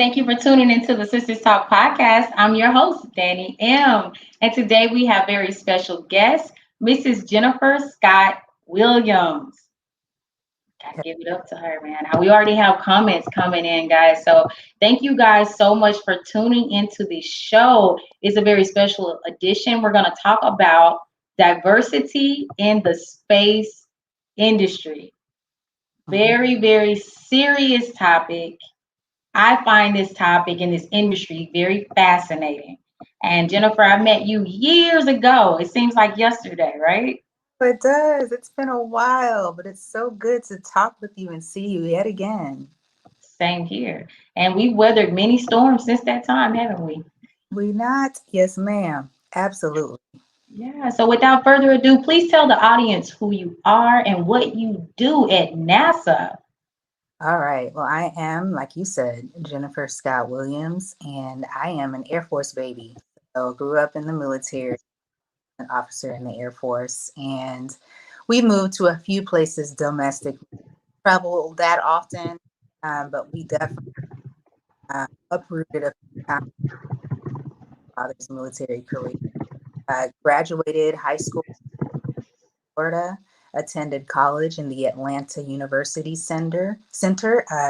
thank you for tuning into the Sisters Talk podcast. I'm your host, Danny M. And today we have very special guest, Mrs. Jennifer Scott Williams. Gotta give it up to her, man. We already have comments coming in, guys. So thank you guys so much for tuning into the show. It's a very special edition. We're going to talk about diversity in the space industry. Very, very serious topic. I find this topic in this industry very fascinating. And Jennifer, I met you years ago. It seems like yesterday, right? It does. It's been a while, but it's so good to talk with you and see you yet again. Same here. And we've weathered many storms since that time, haven't we? We not? Yes, ma'am. Absolutely. Yeah. So without further ado, please tell the audience who you are and what you do at NASA. All right. Well, I am, like you said, Jennifer Scott Williams, and I am an Air Force baby. So grew up in the military, an officer in the Air Force, and we moved to a few places domestic. Travel that often, but we definitely uprooted a few times my father's military career. Graduated high school in Florida, attended college in the Atlanta University Center,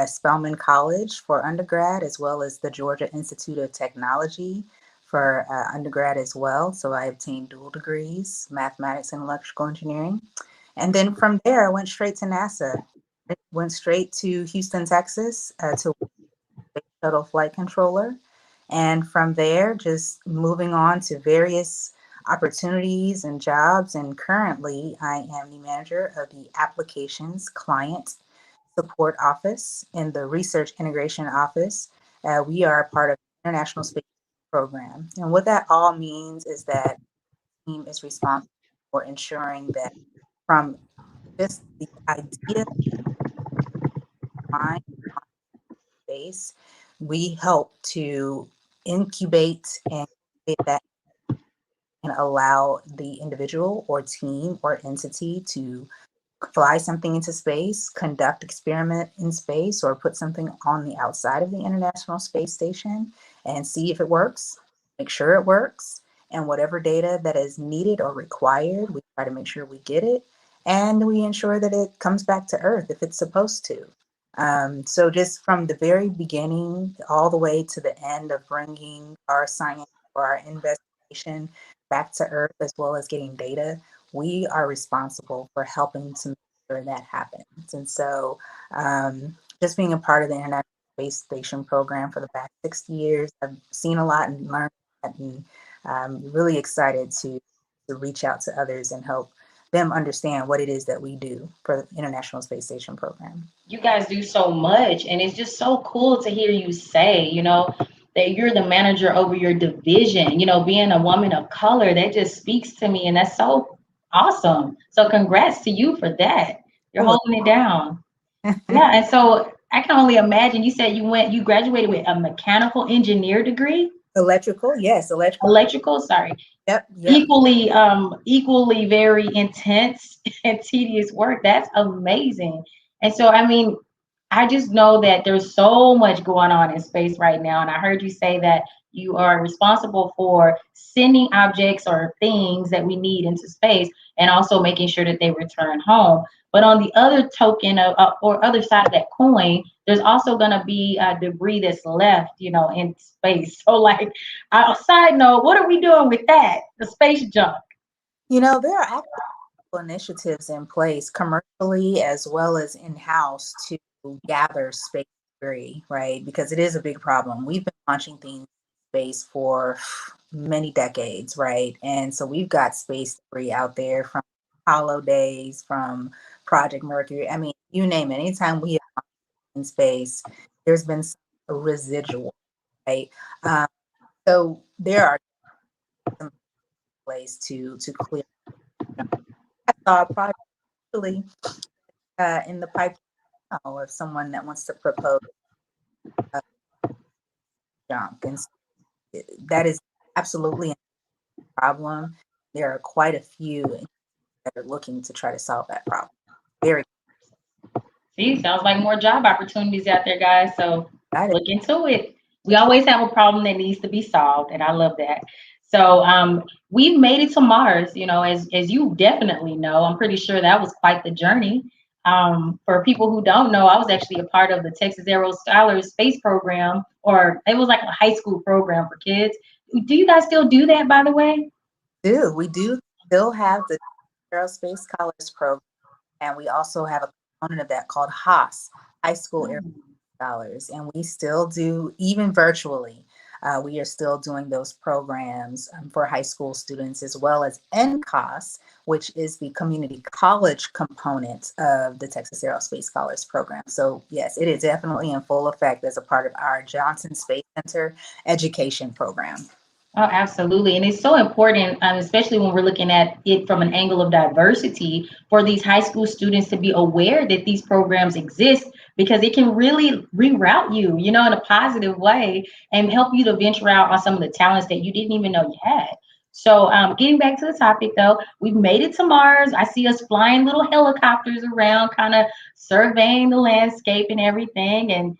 Spelman College for undergrad, as well as the Georgia Institute of Technology for undergrad as well. So I obtained dual degrees, mathematics and electrical engineering. And then from there, I went straight to NASA. Went straight to Houston, Texas, to Shuttle flight controller. And from there, just moving on to various opportunities and jobs. And currently, I am the manager of the Applications Client Support Office in the Research Integration Office. We are part of the International Space Program. And what that all means is that the team is responsible for ensuring that from just the idea mind space, we help to incubate and create that and allow the individual or team or entity to fly something into space, conduct experiment in space, or put something on the outside of the International Space Station and see if it works, make sure it works, and whatever data that is needed or required, we try to make sure we get it, and we ensure that it comes back to Earth if it's supposed to. So just from the very beginning all the way to the end of bringing our science or our investigation back to Earth, as well as getting data, we are responsible for helping to make sure that happens. And so just being a part of the International Space Station program for the past 60 years, I've seen a lot and learned a lot, and really excited to reach out to others and help them understand what it is that we do for the International Space Station program. You guys do so much, and it's just so cool to hear you say, that you're the manager over your division. Being a woman of color, that just speaks to me, and that's so awesome. So congrats to you for that. You're holding it down. Yeah, and so I can only imagine. You said you graduated with a mechanical engineer degree. Electrical, yes, Electrical, sorry. Yep. Equally very intense and tedious work. That's amazing. And so, I just know that there's so much going on in space right now. And I heard you say that you are responsible for sending objects or things that we need into space and also making sure that they return home. But on the other token or other side of that coin, there's also going to be debris that's left, in space. So like, a side note, what are we doing with that? The space junk. There are actual initiatives in place commercially as well as in-house to gather space debris, right? Because it is a big problem. We've been launching things in space for many decades, right? And so we've got space debris out there from Apollo days, from Project Mercury. I mean, you name it. Anytime we have in space, there's been a residual, right? So there are some ways to clear. I saw a project actually in the pipeline of someone that wants to propose junk, and so that is absolutely a problem. There are quite a few that are looking to try to solve that problem. Very See, sounds like more job opportunities out there, guys. So excited. look into it. We always have a problem that needs to be solved, and I love that. So we've made it to Mars. You know, as you definitely know, I'm pretty sure that was quite the journey. For people who don't know, I was actually a part of the Texas Aero Scholars Space Program, or it was like a high school program for kids. Do you guys still do that, by the way? We do still have the Aerospace Scholars Program, and we also have a component of that called HOS, High School Air Scholars, and we still do, even virtually, we are still doing those programs for high school students, as well as NCOS, which is the community college component of the Texas Aerospace Scholars Program. So yes, it is definitely in full effect as a part of our Johnson Space Center education program. Oh, absolutely. And it's so important, especially when we're looking at it from an angle of diversity, for these high school students to be aware that these programs exist because it can really reroute you, you know, in a positive way and help you to venture out on some of the talents that you didn't even know you had. So, getting back to the topic though, we've made it to Mars. I see us flying little helicopters around, kind of surveying the landscape and everything. And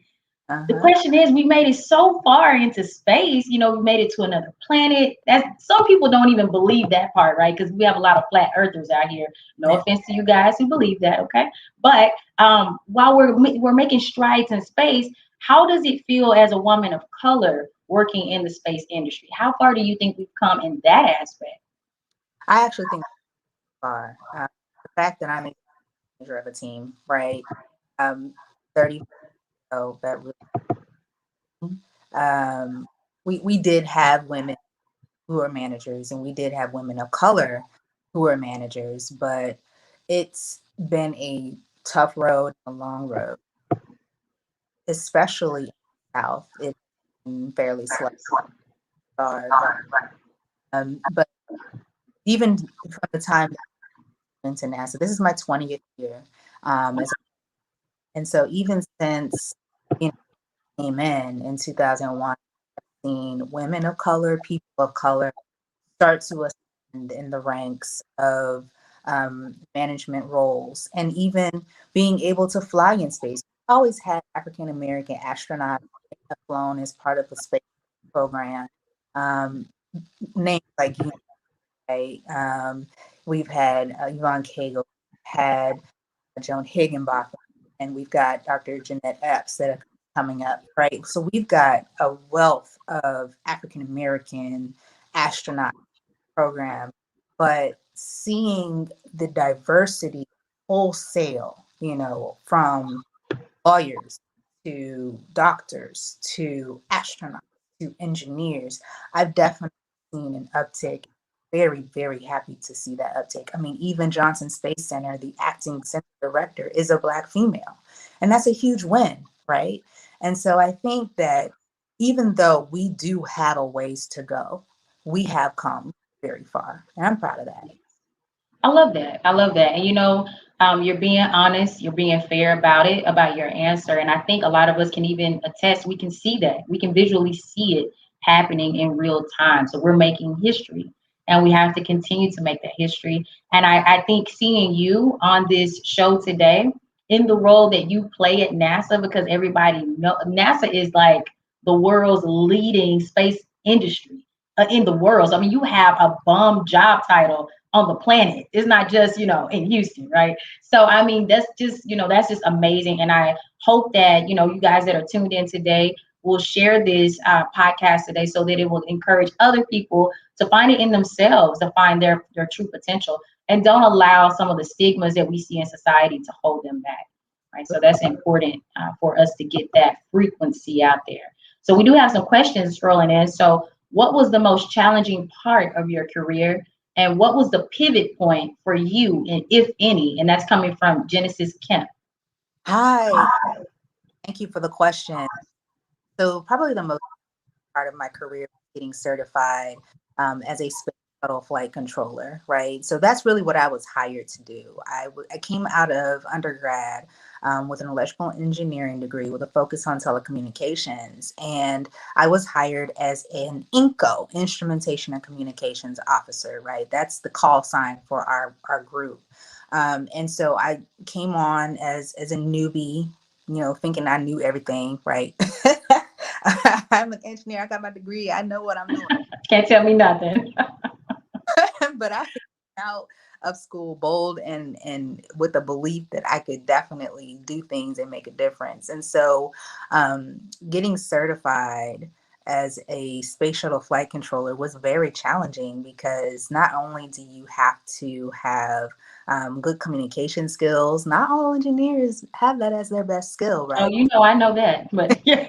the Uh-huh. question is, we made it so far into space, you know, we made it to another planet. That's some people don't even believe that part, right? Because we have a lot of flat earthers out here. No offense to you guys who believe that, okay? But while we're making strides in space, how does it feel as a woman of color working in the space industry? How far do you think we've come in that aspect? I actually think far. The fact that I'm a manager of a team, right? 30, so that really, um, we did have women who are managers, and we did have women of color who are managers, but it's been a tough road, a long road, especially in the South. It's been fairly slow start. But even from the time that I went into NASA, this is my 20th year. As, and so even since you know, came in 2001, I've seen women of color, people of color start to ascend in the ranks of management roles, and even being able to fly in space. We always had African American astronauts that have flown as part of the space program. Um, Names like you, know, we've had Yvonne Cagle, had Joan Higginbotham, and we've got Dr. Jeanette Epps that are coming up, right? So we've got a wealth of African American astronauts program, but seeing the diversity wholesale, you know, from lawyers to doctors to astronauts to engineers, I've definitely seen an uptick. Very, very happy to see that uptick. I mean, even Johnson Space Center, the acting center director is a Black female. And that's a huge win, right? And so I think that even though we do have a ways to go, we have come very far. And I'm proud of that. I love that. I love that. And you know, you're being honest, you're being fair about it, about your answer. And I think a lot of us can even attest, we can see that. We can visually see it happening in real time. So we're making history and we have to continue to make that history. And I think seeing you on this show today in the role that you play at NASA, because everybody know NASA is like the world's leading space industry in the world. So, I mean, you have a bum job title on the planet. It's not just, you know, in Houston, right? So, I mean, that's just, you know, that's just amazing. And I hope that, you know, you guys that are tuned in today will share this podcast today so that it will encourage other people to find it in themselves, to find their true potential, and don't allow some of the stigmas that we see in society to hold them back, right? So that's important for us to get that frequency out there. So we do have some questions rolling in. So what was the most challenging part of your career? And what was the pivot point for you, and if any? And that's coming from Genesis Kemp. Hi, thank you for the question. So, probably the most part of my career getting certified as a space shuttle flight controller, right? So that's really what I was hired to do. I came out of undergrad with an electrical engineering degree with a focus on telecommunications, and I was hired as an INCO, Instrumentation and Communications Officer, right? That's the call sign for our group. And so I came on as a newbie, you know, thinking I knew everything, right? I'm an engineer. I got my degree. I know what I'm doing. Can't tell me nothing. But I came out of school bold and with a belief that I could definitely do things and make a difference. And so, getting certified as a space shuttle flight controller was very challenging because not only do you have to have good communication skills, not all engineers have that as their best skill, Oh, right? I know that, but yeah.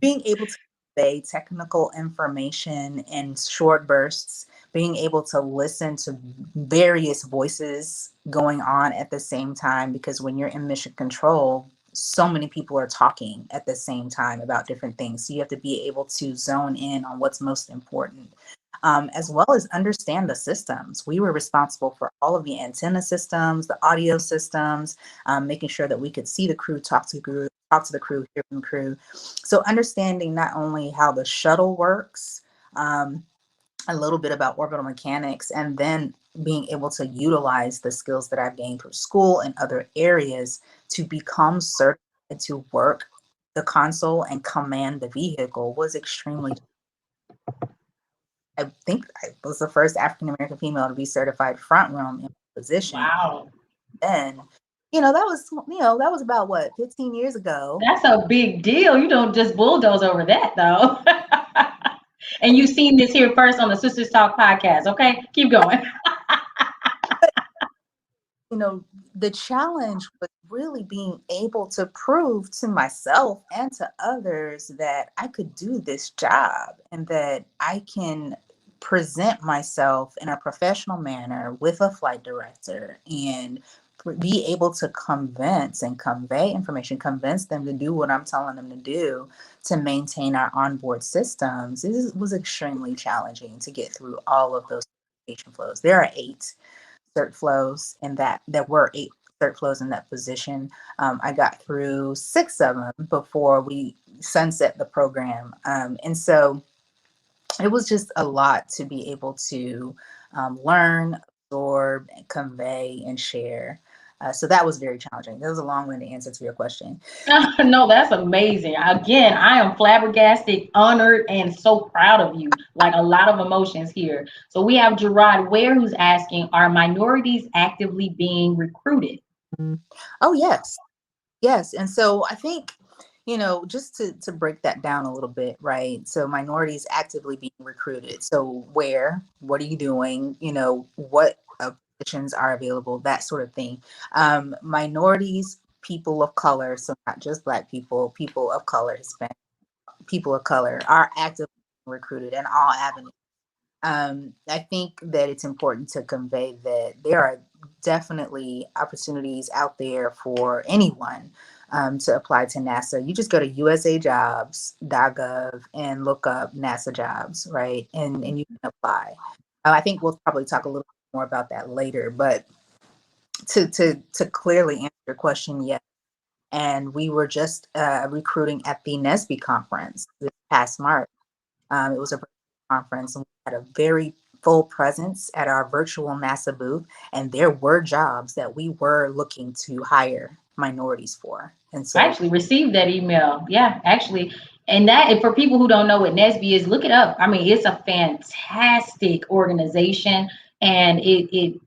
Being able to convey technical information in short bursts, being able to listen to various voices going on at the same time, because when you're in mission control, so many people are talking at the same time about different things. So you have to be able to zone in on what's most important. As well as understand the systems. We were responsible for all of the antenna systems, the audio systems, making sure that we could see the crew, talk to the crew, hear from the crew. So understanding not only how the shuttle works, um, a little bit about orbital mechanics, and then being able to utilize the skills that I've gained through school and other areas to become certified to work the console and command the vehicle was extremely. I think I was the first African American female to be certified front row in position. Wow. And that was about what, 15 years ago. That's a big deal. You don't just bulldoze over that though. And you've seen this here first on the Sisters Talk podcast. Okay, keep going. you know, the challenge was really being able to prove to myself and to others that I could do this job and that I can present myself in a professional manner with a flight director and be able to convince and convey information, convince them to do what I'm telling them to do to maintain our onboard systems. Was extremely challenging to get through all of those certification flows. There are 8 cert flows in that. There were 8 cert flows in that position. I got through 6 of them before we sunset the program. And so it was just a lot to be able to learn, absorb, and convey and share. So that was very challenging. That was a long-winded answer to your question. No, that's amazing. Again, I am flabbergasted, honored, and so proud of you. Like a lot of emotions here. So we have Gerard Ware who's asking, are minorities actively being recruited? Oh, yes. Yes. And so I think, just to break that down a little bit, right? So minorities actively being recruited. So where, what are you doing? What positions are available, that sort of thing. Minorities, people of color, so not just Black people, people of color, Hispanic people of color are actively recruited in all avenues. I think that it's important to convey that there are definitely opportunities out there for anyone to apply to NASA. You just go to usajobs.gov and look up NASA jobs, right? And you can apply. I think we'll probably talk a little bit more about that later, but to clearly answer your question, yes. And we were just recruiting at the NESB conference this past March. It was a conference, and we had a very full presence at our virtual NASA booth, and there were jobs that we were looking to hire minorities for. And I so, actually received that email. Yeah, actually. And that, for people who don't know what NESB is, look it up. I mean, it's a fantastic organization, and it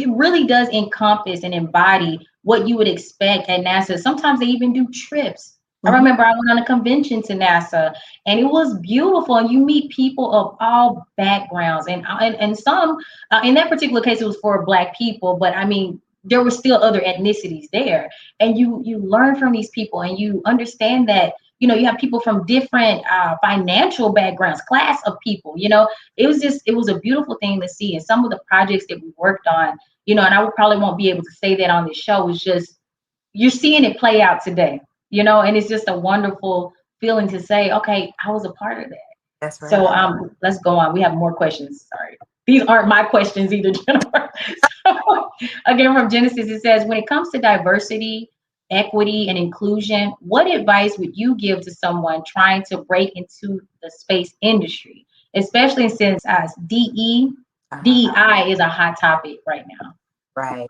really does encompass and embody what you would expect at NASA. Sometimes they even do trips. I mhm, remember I went on a convention to NASA, and it was beautiful. And you meet people of all backgrounds, and some, in that particular case, it was for Black people. But I mean, there were still other ethnicities there, and you learn from these people, and you understand that you have people from different financial backgrounds, class of people. It was a beautiful thing to see, and some of the projects that we worked on, and I would probably won't be able to say that on this show, is just you're seeing it play out today, and it's just a wonderful feeling to say, okay, I was a part of that. that's So right. let's go on. We have more questions. Sorry. These aren't my questions either, Jennifer. So, again, from Genesis, it says, when it comes to diversity, equity, and inclusion, what advice would you give to someone trying to break into the space industry, especially since Uh-huh. DEI is a hot topic right now? Right.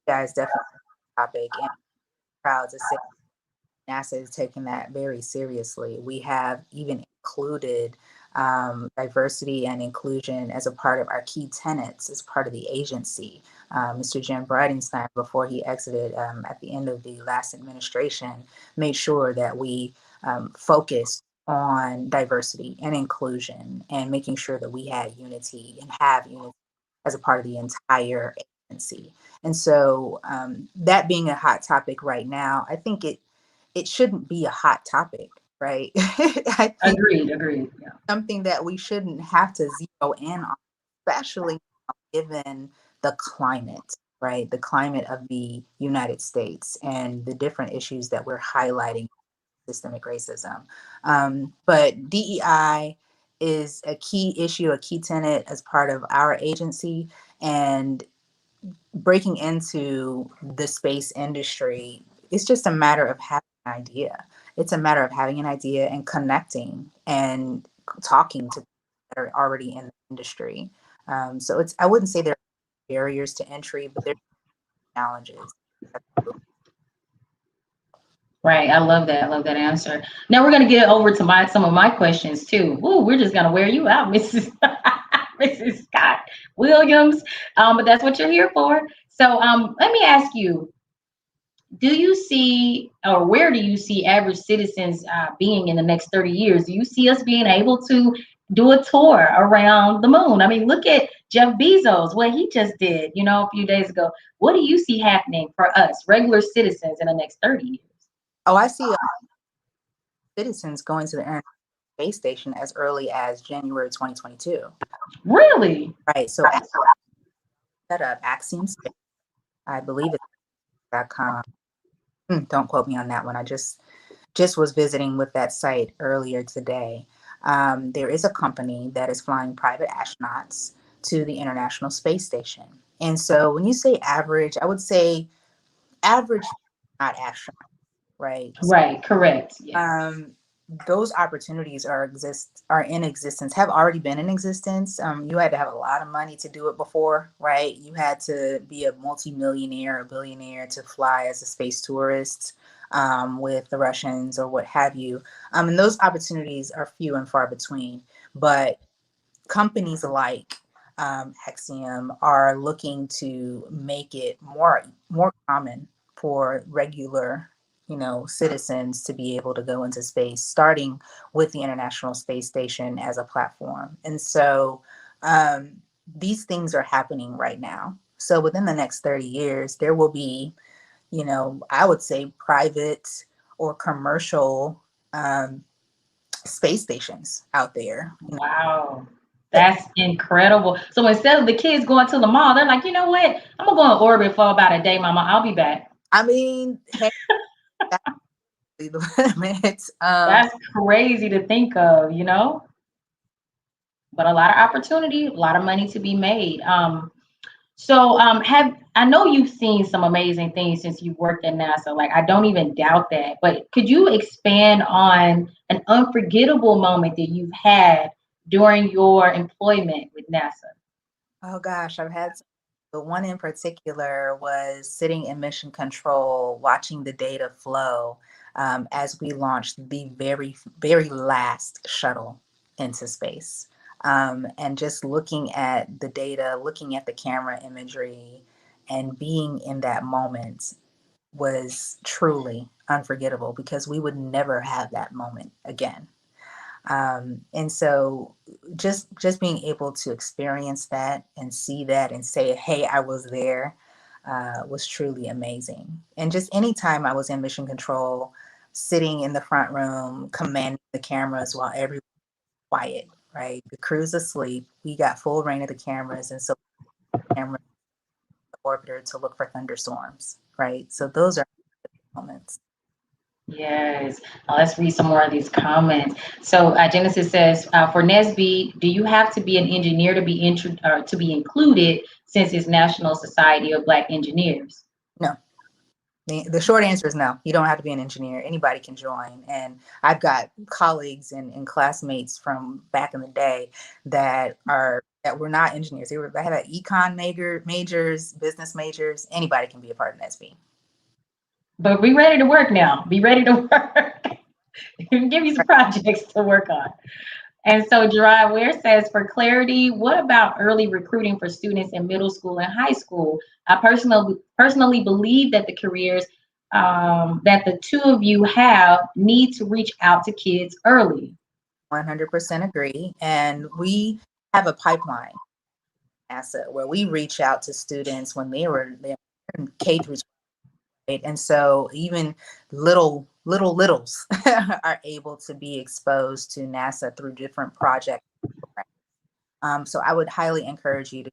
Guys, definitely a topic, and proud to say. NASA is taking that very seriously. We have even included diversity and inclusion as a part of our key tenets, as part of the agency. Mr. Jim Bridenstine, before he exited at the end of the last administration, made sure that we focused on diversity and inclusion and making sure that we had unity and have unity as a part of the entire agency. And so, that being a hot topic right now, I think it shouldn't be a hot topic, right? I think Agreed, agreed. Yeah. something that we shouldn't have to zero in on, especially given the climate, right? The climate of the United States and the different issues that we're highlighting, systemic racism. But DEI is a key issue, a key tenet as part of our agency. And breaking into the space industry, it's just a matter of having an idea. It's a matter of having an idea and connecting and talking to people that are already in the industry. So I wouldn't say there are barriers to entry, but there's challenges. Right. I love that. I love that answer. Now we're gonna get over to some of my questions too. Ooh, we're just gonna wear you out, Mrs. Mrs. Scott Williams. But that's what you're here for. So let me ask you, do you see, or where do you see average citizens being in the next 30 years? Do you see us being able to do a tour around the moon? I mean, look at Jeff Bezos, what he just did, a few days ago. What do you see happening for us, regular citizens, in the next 30 years? Oh, I see citizens going to the International Space Station as early as January 2022. Really? Right. So set up Axiom Space, I believe it's .com. Don't quote me on that one. I just was visiting with that site earlier today. There is a company that is flying private astronauts to the International Space Station. And so when you say average, I would say average, not astronaut, right? Right, correct. Yes. Those opportunities are in existence, have already been in existence. You had to have a lot of money to do it before, right? You had to be a multimillionaire, a billionaire to fly as a space tourist with the Russians or what have you. And those opportunities are few and far between. But companies like Hexium are looking to make it more common for regular, citizens to be able to go into space, starting with the International Space Station as a platform. And so these things are happening right now. So within the next 30 years, there will be, I would say private or commercial space stations out there. Wow. That's incredible. So instead of the kids going to the mall, they're like, you know what? I'm gonna go in orbit for about a day, mama. I'll be back. I mean, hey, that's the limit. That's crazy to think of. But a lot of opportunity, a lot of money to be made. So have I know you've seen some amazing things since you've worked at NASA. Like, I don't even doubt that. But could you expand on an unforgettable moment that you've had during your employment with NASA? Oh gosh, the one in particular was sitting in mission control, watching the data flow as we launched the very, very last shuttle into space. And just looking at the data, looking at the camera imagery, and being in that moment was truly unforgettable because we would never have that moment again. And so just being able to experience that and see that and say, hey, I was there, was truly amazing. And just anytime I was in mission control, sitting in the front room, commanding the cameras while everyone's quiet, right? The crew's asleep. We got full reign of the cameras. And so camera orbiter to look for thunderstorms, right? So those are moments. Yes. Let's read some more of these comments. So Genesis says, for Nesby, do you have to be an engineer to to be included since it's National Society of Black Engineers? No. The short answer is no. You don't have to be an engineer. Anybody can join. And I've got colleagues and classmates from back in the day that were not engineers. They had econ majors, business majors. Anybody can be a part of NSB. But be ready to work now. Be ready to work. Give you some projects to work on. And so Gerard Ware says, for clarity, what about early recruiting for students in middle school and high school? I personally believe that the careers that the two of you have need to reach out to kids early. 100% agree. And we have a pipeline NASA where we reach out to students when they're in K through 12, right? And so even littles are able to be exposed to NASA through different projects. So I would highly encourage you to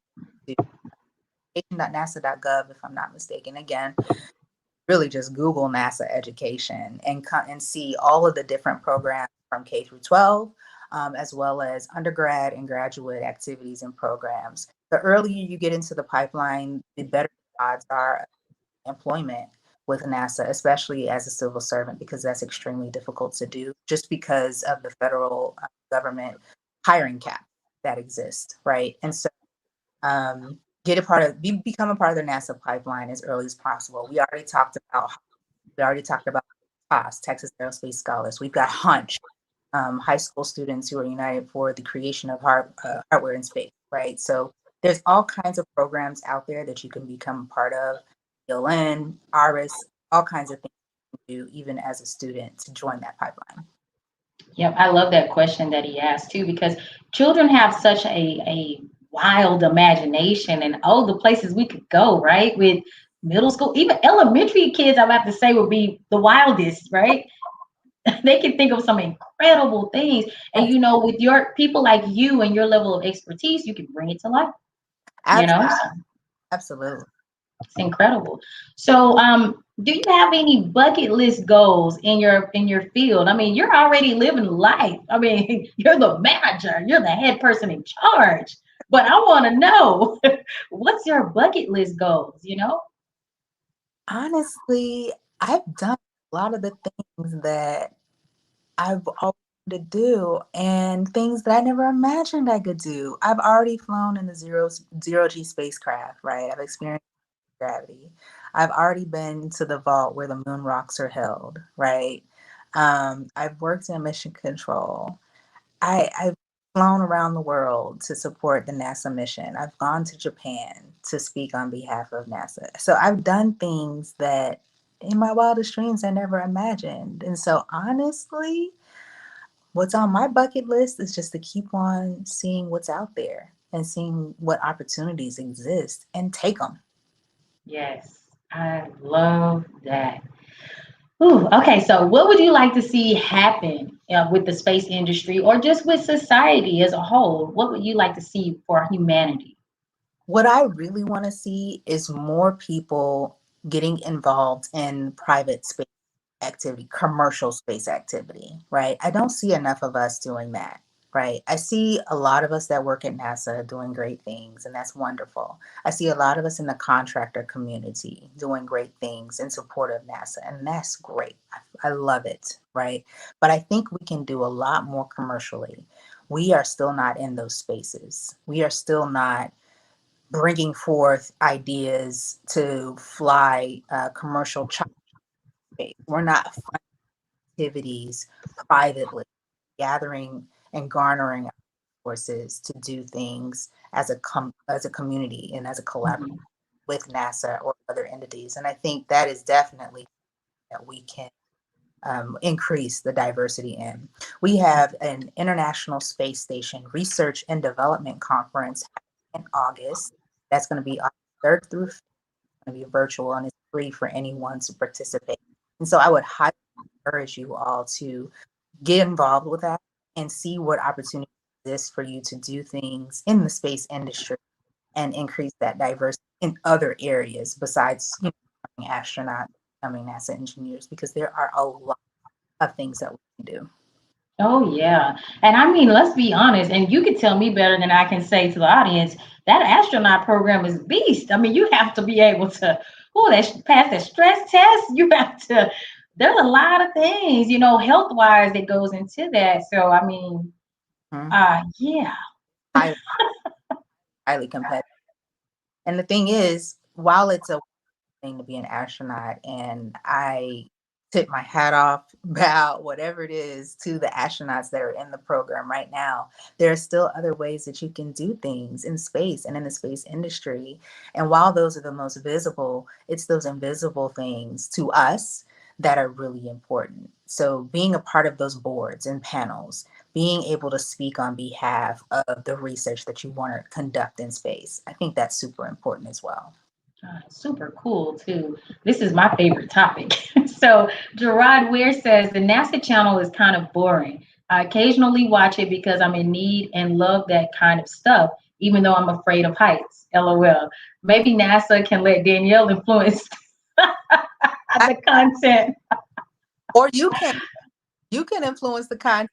education.nasa.gov, if I'm not mistaken. Again, really just Google NASA education and see all of the different programs from K through 12, as well as undergrad and graduate activities and programs. The earlier you get into the pipeline, the better the odds are of employment with NASA, especially as a civil servant, because that's extremely difficult to do just because of the federal government hiring cap that exists, right? And so become a part of the NASA pipeline as early as possible. We already talked about TAS, Texas Aerospace Scholars. We've got Hunch, high school students who are united for the creation of hardware in space, right? So there's all kinds of programs out there that you can become a part of. ELN, ARIS, all kinds of things you can do even as a student to join that pipeline. Yep, I love that question that he asked too, because children have such a wild imagination and oh, the places we could go, right? With middle school, even elementary kids, I have to say, would be the wildest, right? They can think of some incredible things. And Yes, you know, with your people like you and your level of expertise, you can bring it to life, you know? So absolutely. it's incredible. So, do you have any bucket list goals in your field? I mean, you're already living life. I mean, you're the manager, you're the head person in charge. But I want to know what's your bucket list goals, you know? Honestly, I've done a lot of the things that I've always wanted to do and things that I never imagined I could do. I've already flown in the zero G spacecraft, right? I've experienced gravity. I've already been to the vault where the moon rocks are held, right? I've worked in mission control. I've flown around the world to support the NASA mission. I've gone to Japan to speak on behalf of NASA. So I've done things that in my wildest dreams I never imagined. And so honestly, what's on my bucket list is just to keep on seeing what's out there and seeing what opportunities exist and take them. Yes, I love that. Ooh, okay, so what would you like to see happen with the space industry or just with society as a whole? What would you like to see for humanity? What I really want to see is more people getting involved in private space activity, commercial space activity, right? I don't see enough of us doing that, right? I see a lot of us that work at NASA doing great things, and that's wonderful. I see a lot of us in the contractor community doing great things in support of NASA, and that's great. I love it, right? But I think we can do a lot more commercially. We are still not in those spaces. We are still not bringing forth ideas to fly commercial space. We're not activities privately, gathering and garnering resources to do things as as a community and as a collaborative Mhm. with NASA or other entities. And I think that is definitely that we can increase the diversity in. We have an International Space Station Research and Development Conference in August. That's going to be August 3rd through 5th. It's going to be virtual and it's free for anyone to participate. And so I would highly encourage you all to get involved with that and see what opportunities exist for you to do things in the space industry and increase that diversity in other areas besides becoming astronauts, becoming NASA engineers, because there are a lot of things that we can do. Oh yeah. And I mean, let's be honest, and you can tell me better than I can say to the audience, that astronaut program is beast. I mean, you have to be able to, oh, that pass that stress test. You have to, there's a lot of things, you know, health wise that goes into that. So I mean, Mhm. yeah. Highly, highly competitive. And the thing is, while it's a thing to be an astronaut, and I tip my hat off about whatever it is to the astronauts that are in the program right now. There are still other ways that you can do things in space and in the space industry. And while those are the most visible, it's those invisible things to us that are really important. So being a part of those boards and panels, being able to speak on behalf of the research that you want to conduct in space, I think that's super important as well. Super cool too. This is my favorite topic. So Gerard Ware says the NASA channel is kind of boring. I occasionally watch it because I'm in need and love that kind of stuff, even though I'm afraid of heights. LOL. Maybe NASA can let Danielle influence I- the content. or you can influence the content.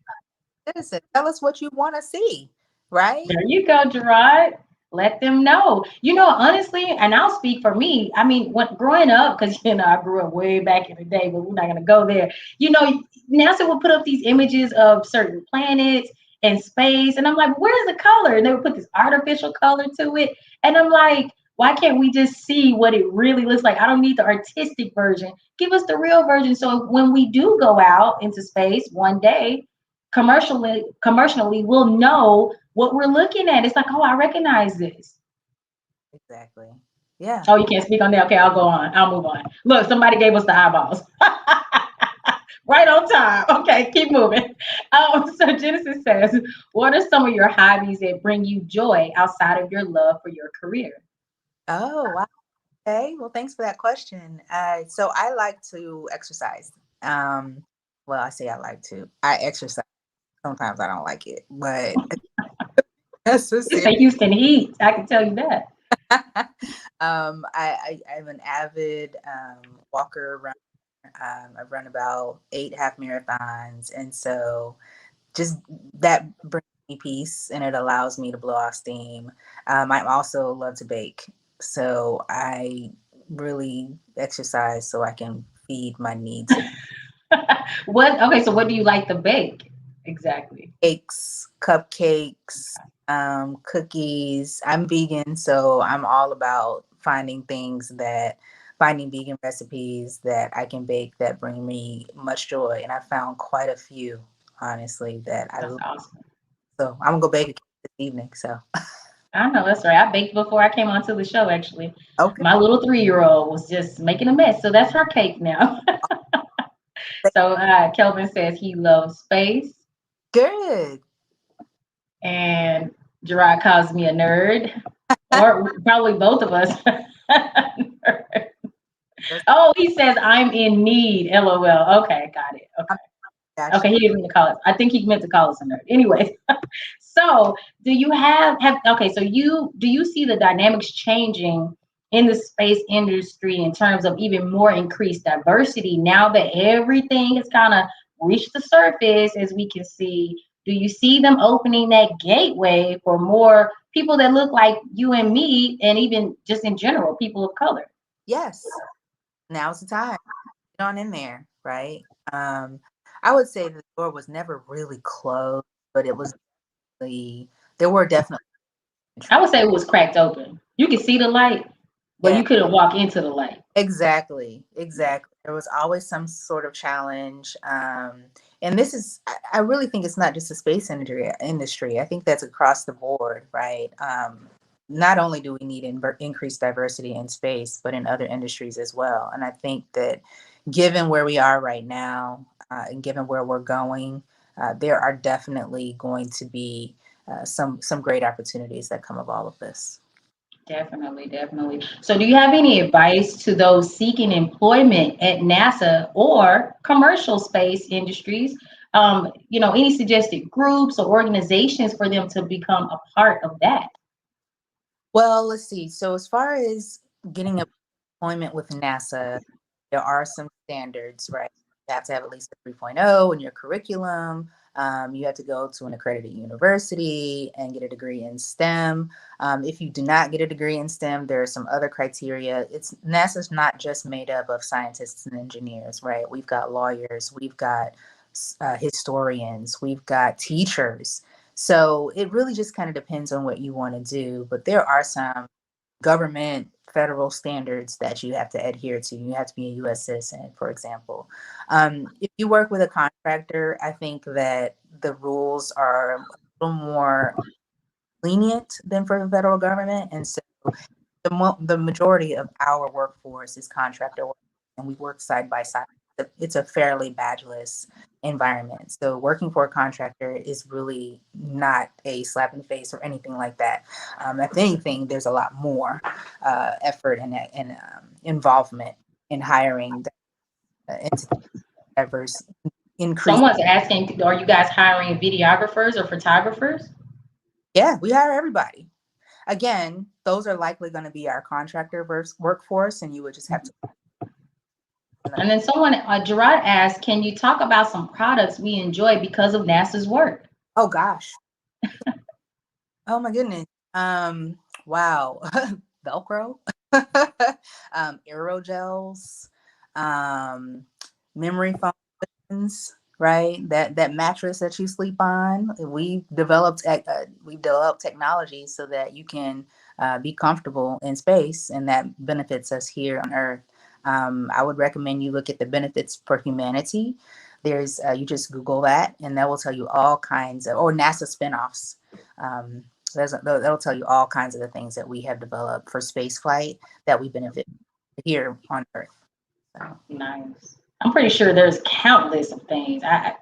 Citizen. Tell us what you want to see, right? There you go, Gerard. Let them know. You know, honestly, and I'll speak for me. I mean, when growing up, because I grew up way back in the day, but we're not gonna go there. NASA would put up these images of certain planets and space, and I'm like, where's the color? And they would put this artificial color to it, and I'm like, why can't we just see what it really looks like? I don't need the artistic version. Give us the real version. So when we do go out into space one day, commercially we'll know what we're looking at. It's like, oh, I recognize this. Exactly. Yeah. Oh, you can't speak on that. Okay, I'll go on. I'll move on. Look, somebody gave us the eyeballs. Right on time. Okay, keep moving. So Genesis says, what are some of your hobbies that bring you joy outside of your love for your career? Oh, wow. Okay. Well, thanks for that question. So I like to exercise. Um, well, I say I like to. I exercise. Sometimes I don't like it, but it's It's necessary. the Houston Heat. I can tell you that. I'm an avid walker, runner. I've run about 8 half marathons, and so just that brings me peace, and it allows me to blow off steam. I also love to bake, so I really exercise so I can feed my needs. What? Okay, so what do you like to bake exactly? Cakes, cupcakes, cookies. I'm vegan, so I'm all about finding vegan recipes that I can bake that bring me much joy. And I found quite a few, honestly, that I That's love. awesome. So I'm gonna go bake a cake this evening. So I know that's right. I baked before I came onto the show. Actually, okay, my little 3-year-old was just making a mess, so that's her cake now. So Kelvin says he loves space, good. and Gerard calls me a nerd, or probably both of us. That's Oh, he says I'm in need. LOL. Okay, got it. Okay. gotcha. Okay, he didn't mean to call us. I think he meant to call us a nerd. Anyway, so do you have okay, so do you see the dynamics changing in the space industry in terms of even more increased diversity now that everything has kind of reached the surface as we can see? Do you see them opening that gateway for more people that look like you and me, and even just in general, people of color? Yes, now's the time. Get on in there, right? Um, I would say the door was never really closed, but it was there were definitely I would entries. say it was cracked open. You could see the light, but Yeah, you couldn't walk into the light. exactly. There was always some sort of challenge. And this is, I really think it's not just the space industry. I think that's across the board, right? Not only do we need increased diversity in space, but in other industries as well. And I think that given where we are right now, and given where we're going, there are definitely going to be some great opportunities that come of all of this. Definitely, definitely. So, do you have any advice to those seeking employment at NASA or commercial space industries? Any suggested groups or organizations for them to become a part of that? Well, let's see. So as far as getting an appointment with NASA, there are some standards, right? You have to have at least a 3.0 in your curriculum. You have to go to an accredited university and get a degree in STEM. If you do not get a degree in STEM, there are some other criteria. NASA's not just made up of scientists and engineers, right? We've got lawyers, we've got historians, we've got teachers. So it really just kind of depends on what you want to do. But there are some government federal standards that you have to adhere to. You have to be a U.S. citizen, for example. If you work with a contractor, I think that the rules are a little more lenient than for the federal government, and so the majority of our workforce is contractor work, and we work side by side. It's a fairly badgeless environment. So working for a contractor is really not a slap in the face or anything like that. If anything, there's a lot more effort and involvement in hiring entities diverse increase. Someone's asking, are you guys hiring videographers or photographers? Yeah, we hire everybody. Again, those are likely going to be our contractor workforce, and you would just have to. And then someone, Gerard asked, can you talk about some products we enjoy because of NASA's work? Oh gosh. Oh my goodness. Wow. Velcro, aerogels, memory foams, right? That mattress that you sleep on. We've developed technology so that you can be comfortable in space, and that benefits us here on Earth. I would recommend you look at the benefits for humanity. There's you just Google that, and that will tell you all kinds of, or NASA spinoffs. That'll tell you all kinds of the things that we have developed for space flight that we benefit here on Earth. So. Nice. I'm pretty sure there's countless of things. I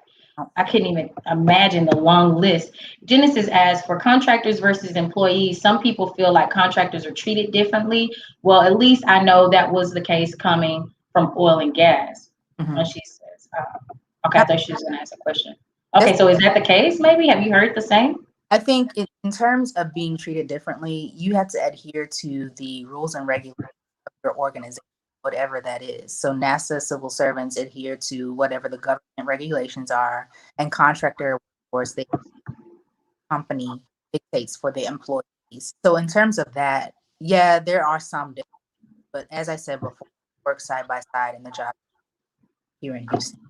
couldn't even imagine the long list. Genesis asks, for contractors versus employees, some people feel like contractors are treated differently. Well, at least I know that was the case coming from oil and gas. Mm-hmm. And she says, okay, I thought she was going to ask a question. Okay, so is that the case? Maybe have you heard the same? I think in terms of being treated differently, you have to adhere to the rules and regulations of your organization, whatever that is. So NASA civil servants adhere to whatever the government regulations are, and contractor, of course, the company dictates for the employees. So in terms of that, yeah, there are some differences, but as I said before, work side by side in the job here in Houston.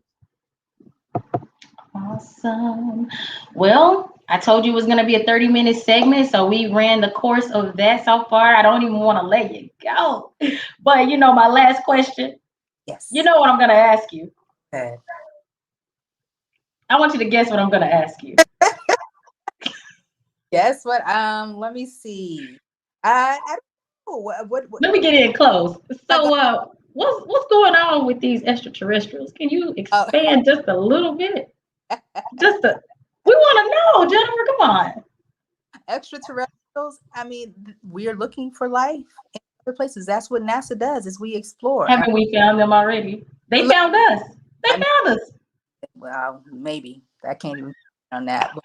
Awesome. Well, I told you it was going to be a 30-minute segment, so we ran the course of that so far. I don't even want to let you go. But my last question, Yes. you know what I'm going to ask you. Okay. I want you to guess what I'm going to ask you. Guess what? Let me see. I don't know. What Let me get in close. So, what's going on with these extraterrestrials? Can you expand just a little bit? We want to know, Jennifer. Come on. Extraterrestrials. I mean, we are looking for life in other places. That's what NASA does. Is we explore. Haven't we found them already? They found us. Found us. Well, maybe I can't even on that. But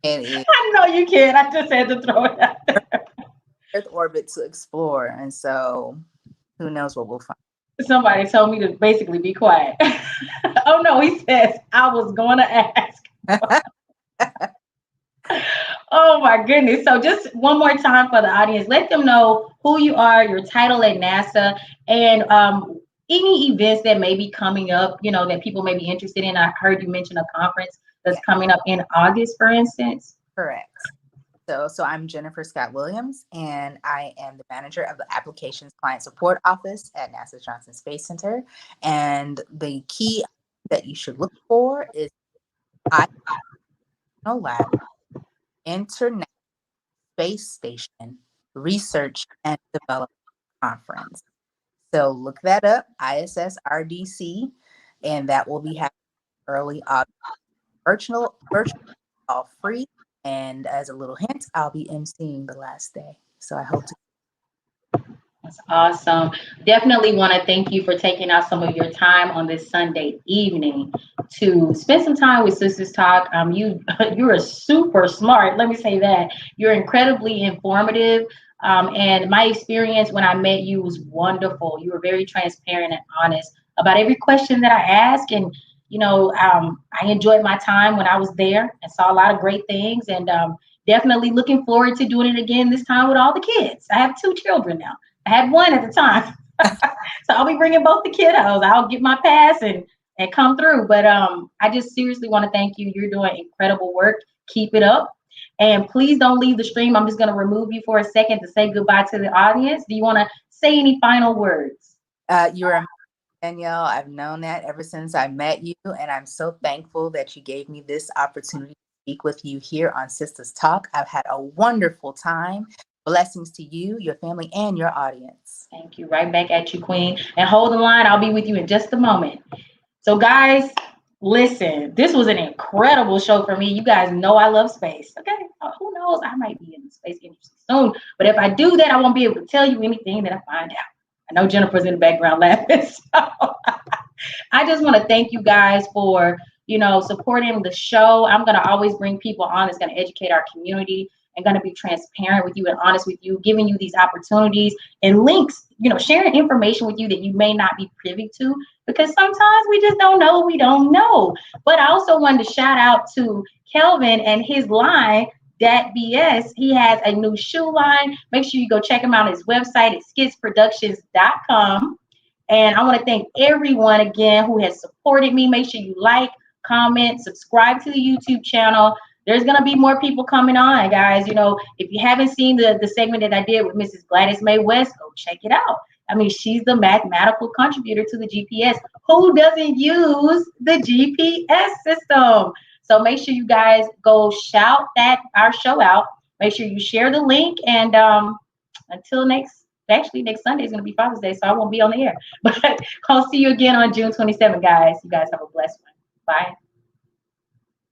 I know you can. I just had to throw it out there. Earth orbit to explore, and so who knows what we'll find. Somebody told me to basically be quiet. Oh no, he says I was going to ask. Oh my goodness. So just one more time for the audience, let them know who you are, your title at NASA, and any events that may be coming up, that people may be interested in. I heard you mention a conference that's coming up in August, for instance. Correct. So I'm Jennifer Scott Williams, and I am the manager of the Applications Client Support Office at NASA Johnson Space Center. And the key that you should look for is Lab International Space Station Research and Development Conference. So look that up, ISSRDC, and that will be happening early August. Virtual, all free. And as a little hint, I'll be emceeing the last day. So I hope to. That's awesome. Definitely want to thank you for taking out some of your time on this Sunday evening to spend some time with Sisters Talk. You're super smart. Let me say that. You're incredibly informative. And my experience when I met you was wonderful. You were very transparent and honest about every question that I asked. And, I enjoyed my time when I was there and saw a lot of great things. And definitely looking forward to doing it again this time with all the kids. I have 2 children now. I had 1 at the time. So I'll be bringing both the kiddos. I'll get my pass and come through. But I just seriously want to thank you. You're doing incredible work. Keep it up. And please don't leave the stream. I'm just going to remove you for a second to say goodbye to the audience. Do you want to say any final words? You're a Danielle. I've known that ever since I met you, and I'm so thankful that you gave me this opportunity to speak with you here on Sisters Talk. I've had a wonderful time. Blessings to you, your family, and your audience. Thank you. Right back at you, Queen. And hold the line. I'll be with you in just a moment. So, guys, listen, this was an incredible show for me. You guys know I love space. Okay. Who knows? I might be in the space industry soon. But if I do that, I won't be able to tell you anything that I find out. I know Jennifer's in the background laughing. So I just want to thank you guys for, supporting the show. I'm going to always bring people on that's going to educate our community and going to be transparent with you and honest with you, giving you these opportunities and links, sharing information with you that you may not be privy to, because sometimes we just don't know what we don't know. But I also wanted to shout out to Kelvin and his line, Dat BS. He has a new shoe line. Make sure you go check him out on his website at skitsproductions.com. And I want to thank everyone again who has supported me. Make sure you like, comment, subscribe to the YouTube channel. There's going to be more people coming on, guys. If you haven't seen the segment that I did with Mrs. Gladys Mae West, go check it out. I mean, she's the mathematical contributor to the GPS. Who doesn't use the GPS system? So make sure you guys go shout our show out. Make sure you share the link. And until next Sunday is going to be Father's Day, so I won't be on the air. But I'll see you again on June 27th, guys. You guys have a blessed one. Bye.